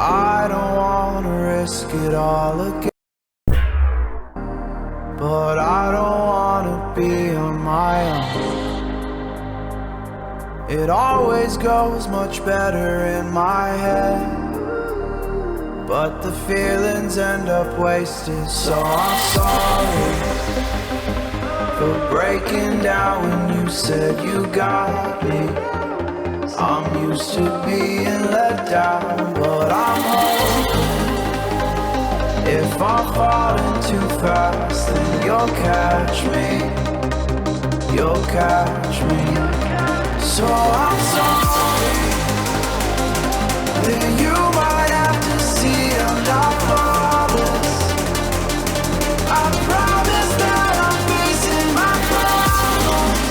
I don't wanna risk it all again, but I don't wanna be on my own. It always goes much better in my head, but the feelings end up wasted. So I'm sorry for breaking down when you said you got me. I'm used to being let down, but I'm hoping if I'm falling too fast, then you'll catch me. You'll catch me. So I'm sorry, then you might have to see I'm not flawless. I promise that I'm facing my problems.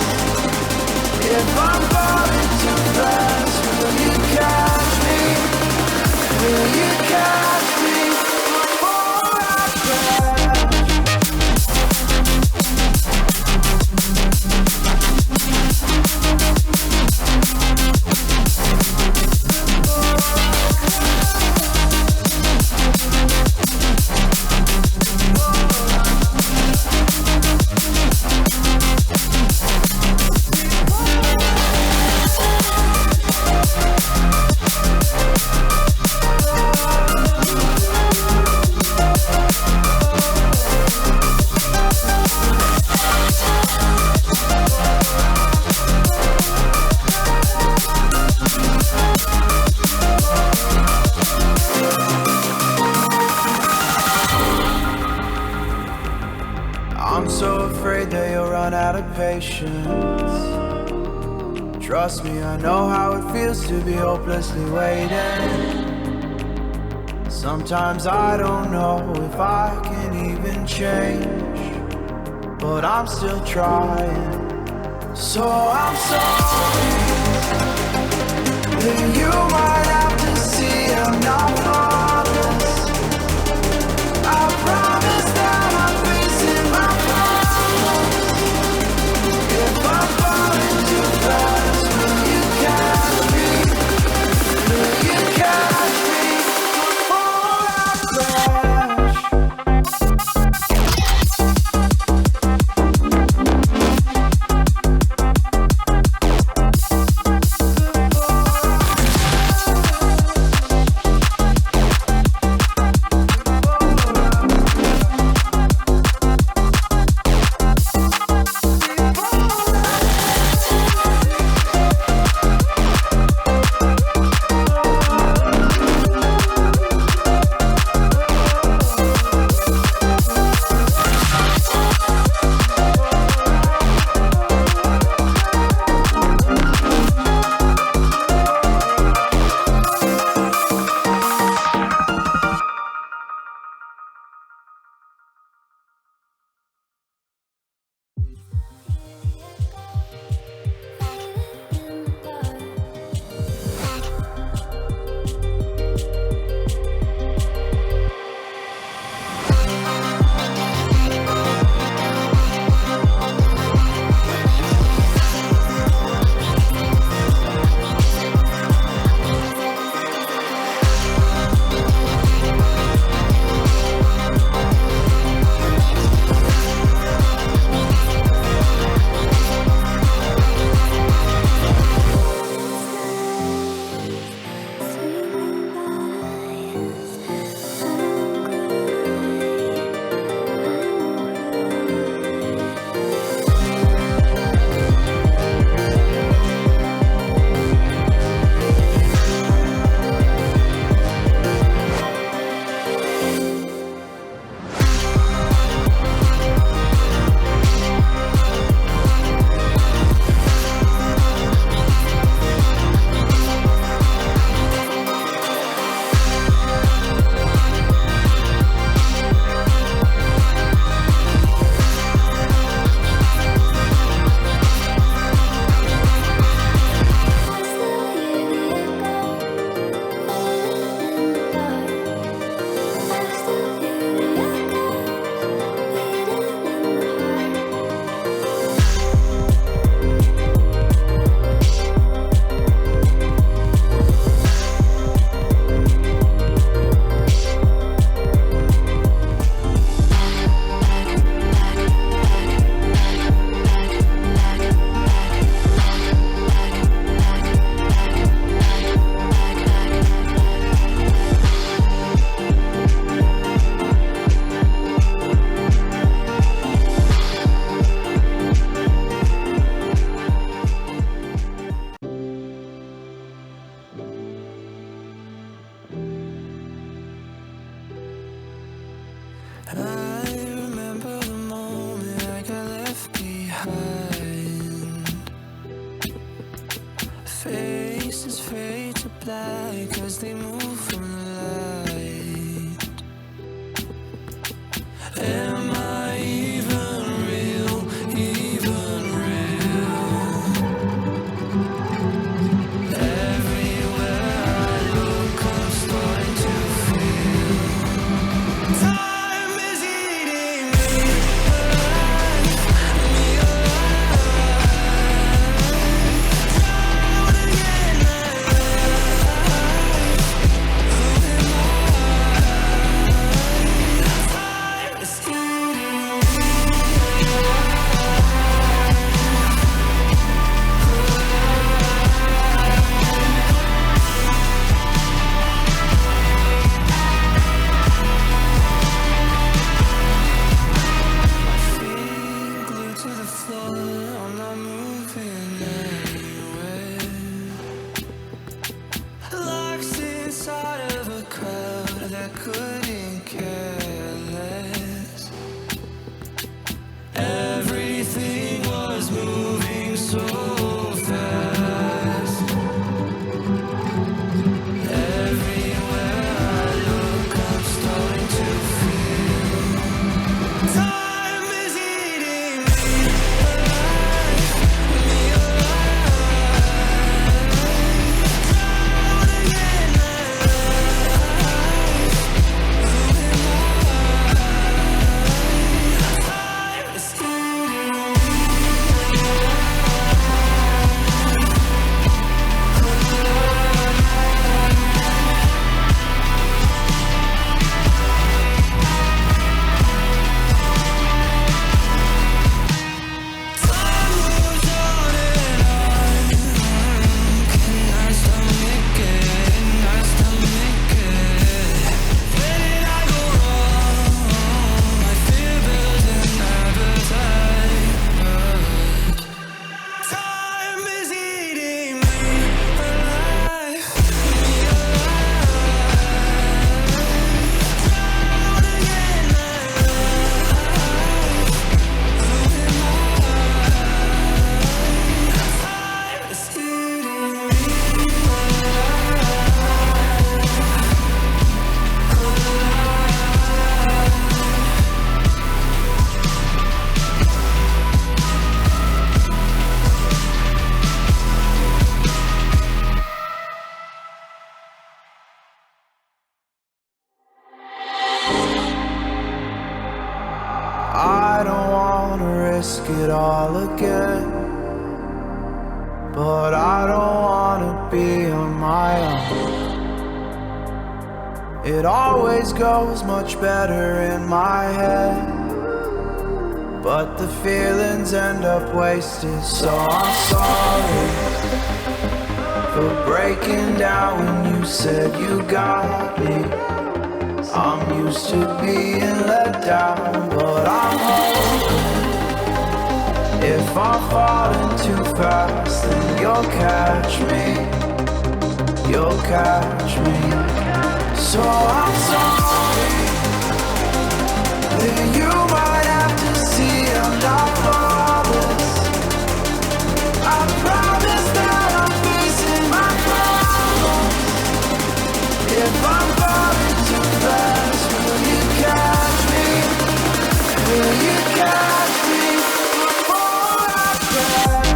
If I'm falling too fast, will you catch me? Will you catch me before I crash? I'm so afraid that you'll run out of patience. Trust me, I know how it feels to be hopelessly waiting. Sometimes I don't know if I can even change, but I'm still trying. So I'm sorry, then you might have to see I'm not flawless. I promise that I'm facing my problems. If I'm falling too fast, will you catch me? Will you catch me before I crash? I remember the moment I got left behind. Faces fade to black as they move from the light. Am I even real? Even real? Everywhere I look, I'm starting to feel time is eating me alive, me alive. Drown again, alive. Who am I? Time is eating me feet glued to the floor, I'm not moving anywhere. Lost inside of a crowd that couldn't care less. Everything was moving so fast. Everywhere I look, I'm starting to feel time is eating me alive, me alive. Drown again, alive. Who am I? Time is eating me. Time moves on and on. Can I stomach it? Can I stomach it? Where did I go wrong? My fear built an appetite. Time is eating me alive, me alive. Drown again, alive. Who am I? Time is eating me I don't wanna risk it all again, but I don't wanna be on my own. It always goes much better in my head, but the feelings end up wasted. So I'm sorry for breaking down when you said you got me. I'm used to being let down, but I'm hoping if I'm falling too fast, then you'll catch me. You'll catch me. So I'm sorry. Then you might have to see I'm not flawless. I promise that I'm facing my problems. If I'm falling too fast, will you catch me? Will you catch me before I crash?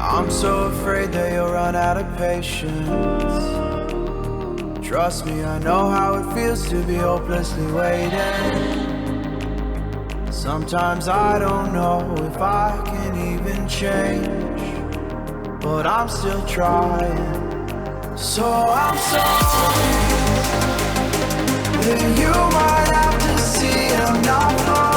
I'm so afraid that you'll run out of patience, Trust me, I know how it feels to be hopelessly waiting. Sometimes I don't know if I can even change, but I'm still trying. So I'm sorry, and you might have to see I'm not fine.